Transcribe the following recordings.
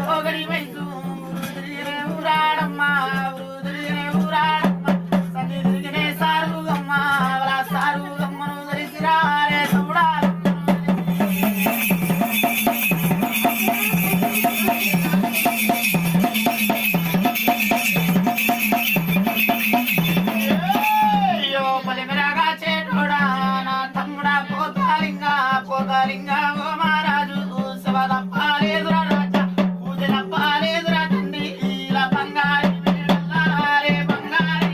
పోగడి వయసు ఊరాడమ్మా ఊరాడమ్మ సన్ని తిరిగినే సారుగుమ్మ సారుగుమ్మను ధరిసిరారే చూడాలమ్మ పోతాలింగా ఓ మహారాజు శివదప్పాలేదురా రాజా పూజలప్పాలేదురా తండ్రి ఇలా బంగారి రే బంగారి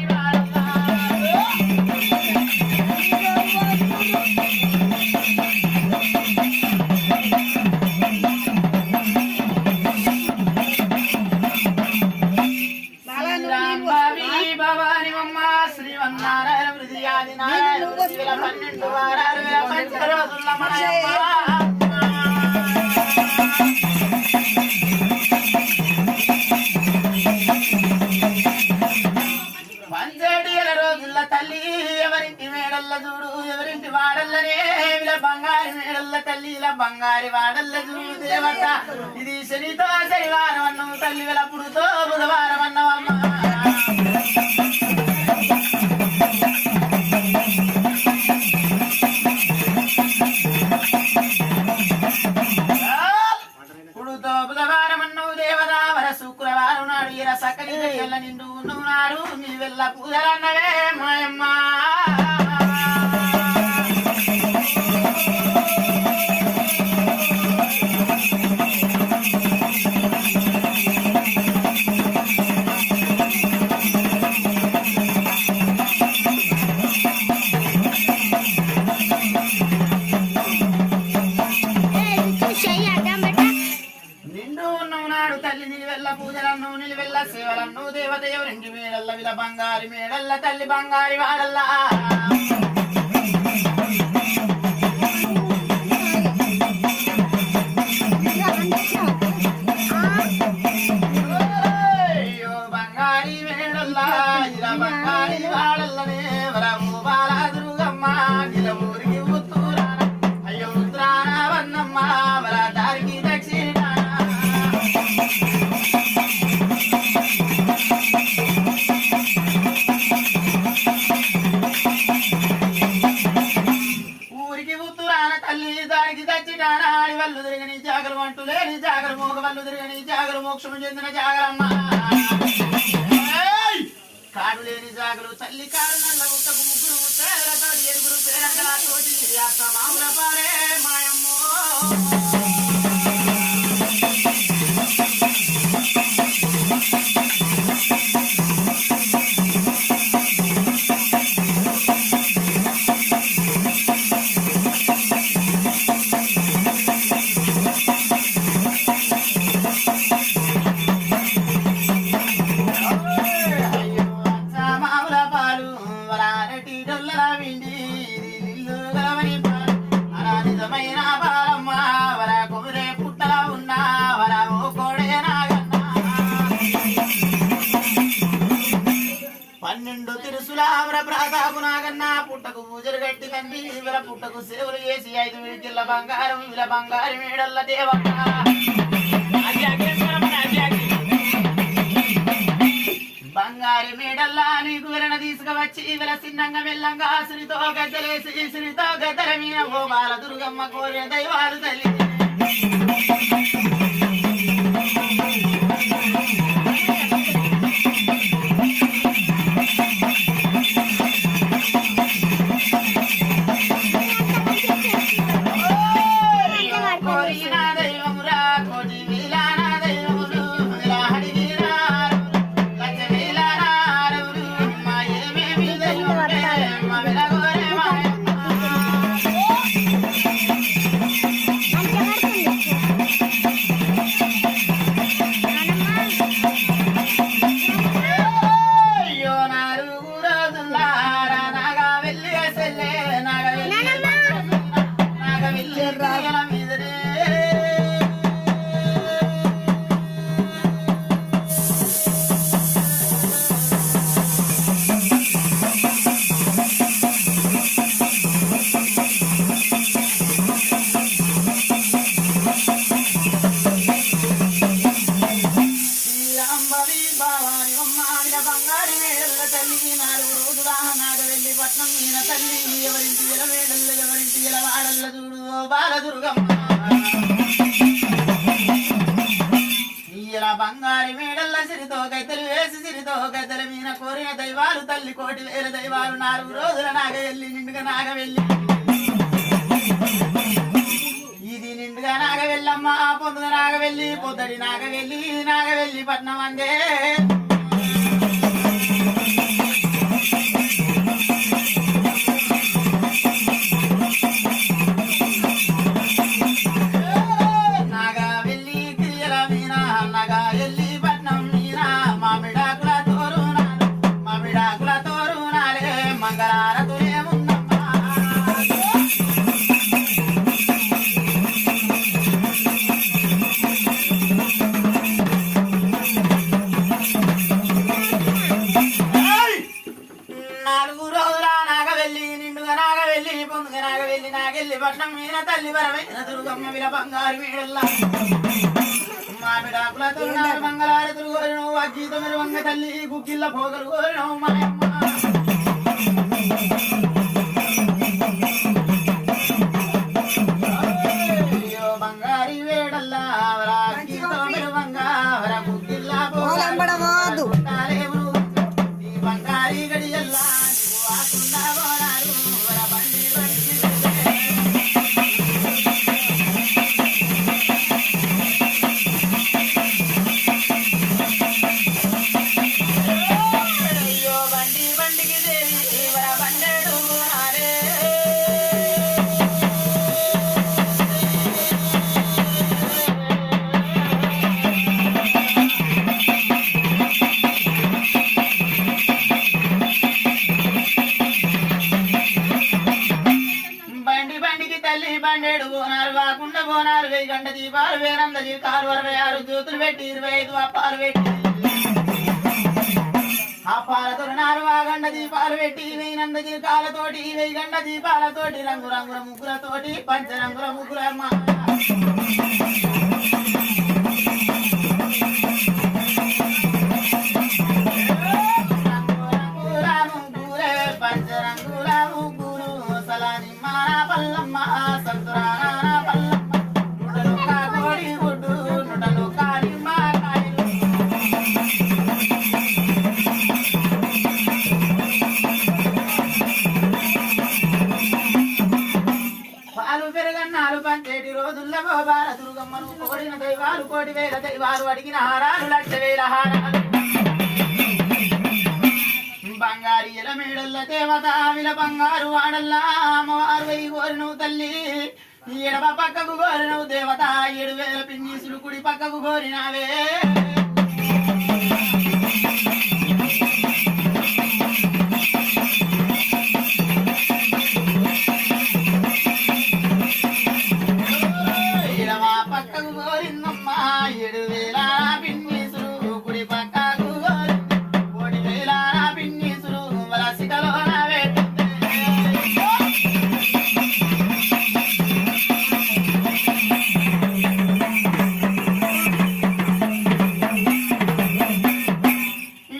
భవాని అమ్మ శ్రీవన్నారాయణ వృద్ధియాది నారాయణ 12 వారాలు 5 రోజుల పంచేటి రోజుల తల్లి ఎవరింటి మేడల్ల చూడు ఎవరింటి వాడల్లనే ఇలా బంగారి మేడల్ల తల్లి ఇలా బంగారి వాడల్ల చూడు దేవత ఇది శనితో శనివారం అన్నవు తల్లి ఇలా పుడుతో బుధవారం అన్నవమ్మ శుక్రవారం నాడు ఈర సకలి ఎల్ల నిండు ఉన్నాడు మీ వెళ్ళ పూజలన్నవే మాయమ్మ పూజలను నిలువెల్ల సేవలను దేవత ఎవరింటి మేడల్ల విల బంగారి మేడల్ల తల్లి బంగారి వాడల్ల అయ్యో బంగారి మేడల్ల ఇలా బంగారి వాడల్లనే వరము బాల దుర్గమ్మ నిల ఊరికి ఉత్తూరాన అయ్యో ఉత్తరాన వన్నమ్మ వర దారికి దక్షిణ ఊరికి ఉత్తరాన తల్లి దానికి దచ్చినాన వల్లు తిరగని జాగలు అంటూ లేని జాగలు మోగ వల్లు తిరగని జాగలు మోక్షము చెందిన జాగరమ్మ కాడు లేని జాగలు తల్లి కాడు నల్ల ఉత్తకు ముగ్గురు పేరతోటి ఎరుగురు పేరంగలతోటి అత్త మామూల పారే మాయమ్మో నిజమైన బాలమ్మ వర కొమురే పుట్టలా ఉన్నా వర ఓ కోడే నాగన్న 12 తిరుసులావర ప్రాతాపు నాగన్న పుట్టకు పూజలు కట్టి తండ్రి వీళ్ళ పుట్టకు సేవలు చేసి 5 విడికిళ్ళ బంగారం వీళ్ళ బంగారు మేడల్ల దేవత బంగారి మేడల్లా నీకు విరణ తీసుకువచ్చి వీళ్ళ చిన్నంగా మెల్లంగా సిరితో గద్దలేసి సిరితో గద్దల మీద ఓ బాల దుర్గమ్మ కోరిన దైవాలు తల్లి కోరిన దైవమురా కోటి వీలాన దైవములు ఇలా అడిగిరా మంచిగా తల్లి 4 రోజుల నాగవెల్లి పట్నం మీన తల్లి ఎవరింటి ఎలవేడల్ల ఎవరింటి ఎలవాడల్ల చూడు బాలదుర్గమ్మ ఇలా బంగారి మేడల్ల సిరితో కైతలు వేసి సిరితో కైతల మీన కోరిన దైవాలు తల్లి 1,000 దైవాలు 4 రోజుల నాగవెల్లి నిండుగా నాగవెల్లి ఇది నిండుగా నాగవెల్లమ్మ పొద్దున నాగవెల్లి పొద్దడి నాగవెల్లి పట్నం అందే పట్నం మీద తల్లి వరమైన దుర్గమ్మ విల బంగారు వీడల్లా మామిడాకులతో మంగళారతులు కోరినవు అగ్గితో వంగ తల్లి గుగ్గిళ్ళ పోగలు కోరినవు మాయమ్మ బంగారి వేడల్లా అగ్గితో వంగ గుగ్గిళ్ళ పోగలు బంగారి గడియల్లా బోనాలు 1000 గంట దీపాలు వేరంద జీవితాలు 66 జ్యోతులు పెట్టి 25 అప్పాలు పెట్టి అప్పాలతో 4 గంట దీపాలు పెట్టి 1000 జీవితాలతోటి 1000 గంట దీపాలతోటి రంగురంగుల ముగ్గులతోటి పంచరంగుల ముగ్గులమ్మ పంచరంగుల ముగ్గులు సలాని మాన పల్లమ్మ సంతురాన పంచేటి రోజుల్లో బాలదుర్గమ్మను కోరిన దైవాలు 1,000 దైవాలు అడిగిన హారాలు 1,00,000 హారాలు బంగారి ఎల మేడల్ల దేవత విల బంగారు ఆడల్లా అమ్మవారు 1000 కోరినవు తల్లి ఎడమ పక్కకు కోరినవు దేవత 7,000 పిన్నీసులు కుడి పక్కకు కోరినావే పక్కకు కోరిందమ్మ 7,000 పిన్నీసులు కుడి పక్కకు కోరి 1,000 పిన్నీసులు వలసికలో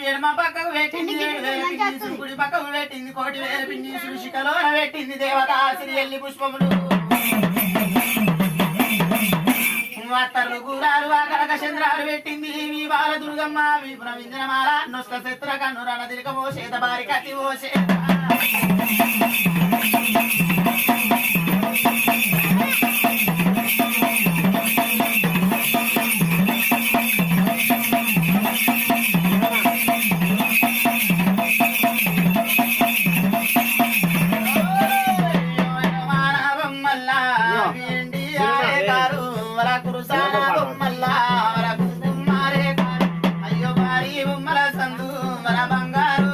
ఎడమ పక్కకు పెట్టింది 7,000 పిన్నీసులు కుడి పక్కకు పెట్టింది 1,000 పిన్నీసులు శిఖలో పెట్టింది దేవత సిరియల్లి పుష్పములు వార్తలు గురాలు కనక చంద్రాలు పెట్టింది మీ బాలదుర్గమ్మ వీపున వింజనమాల నొస్క శత్ర కన్ను రణ తిలకమో చేత బారి కత్తి ఓ అయ్యో భారీ బొమ్మల సందు మన బంగారు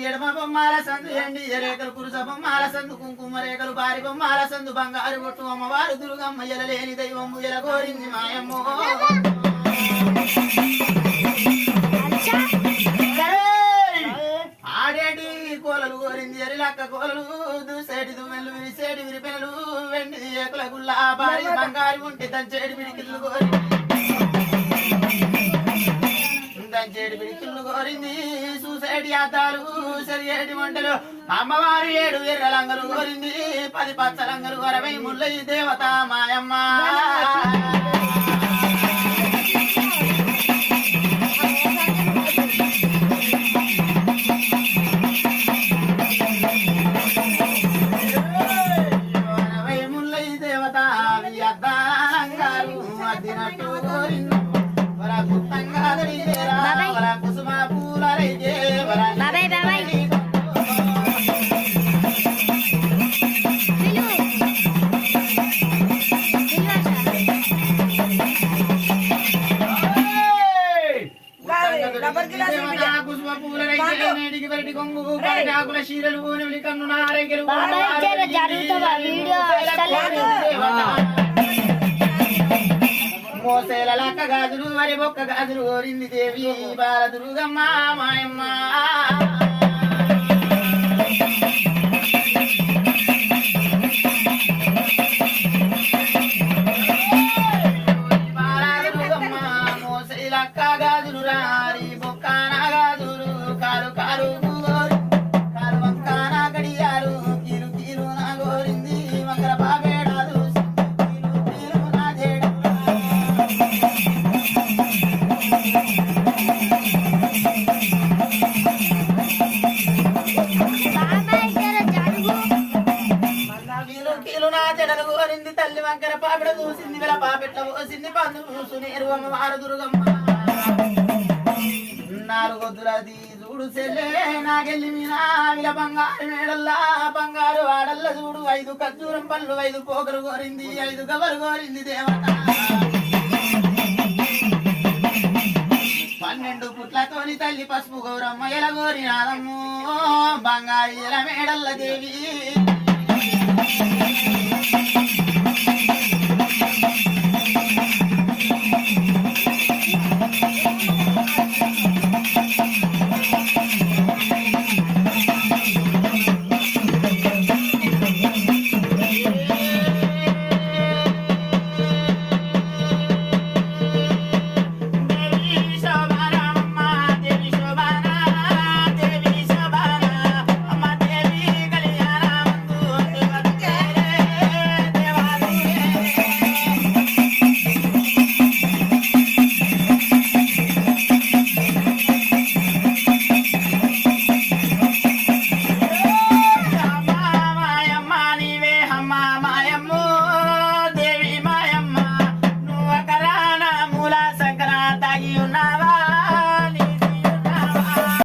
ఎడమ బొమ్మల సందు ఎండి రేఖలు కురుస బొమ్మల సందు కుంకుమ రేఖలు భారీ బొమ్మల సందు బంగారు కొట్టు అమ్మవారు దుర్గమ్మ ఎలలేని దైవము ఎల కోరింది మాయమ్మో ఆడేటి కోలలు కోరింది ఎరిలక్క కోలలు దూసేటి దుమ్మెలు విరిసేటి విరిపెనలు ఎనిమిది ఏకుల గుల్ల భారీ బంగారు ఉంటే దంచేడి పిడికిళ్ళు కోరి దంచేడి పిడికిళ్ళు కోరింది చూసేటి అద్దాలు సరియేటి వంటలు అమ్మవారు 7 ఎర్రలంగలు కోరింది 10 పచ్చలంగలు 60 ముల్లయి దేవత మాయమ్మ మోసేల లక్క గాజులు మరి బొక్క గాజులు కోరింది దేవి బాలదుర్గమ్మ మాయమ్మ బాలదుర్గమ్మ మోసేల లక్క గాజులు రారి బొక్కన గాజులు కారు కారు కారు వంకాన గడియారు కీలు కీలు నా గోరింది వంకర బాబేడాదు తల్లి వంకర పాపిడ చూసింది వీళ్ళ పాపిట్ల పోసింది పందు చూసునేరు అమ్మవారు దుర్గమ్మ 4 వద్దులది చూడు చెల్లే నాకెళ్ళి మీనా వీళ్ళ బంగారు మేడల్లా బంగారు వాడల్ల చూడు 5 ఖర్జూరం పళ్ళు 5 పోకలు కోరింది 5 గవలు కోరింది దేవత 12 పుట్లతోని తల్లి పసుపు గౌరమ్మ ఎల కోరినాదమ్ము బంగారు ఎల మేడల్ల దేవి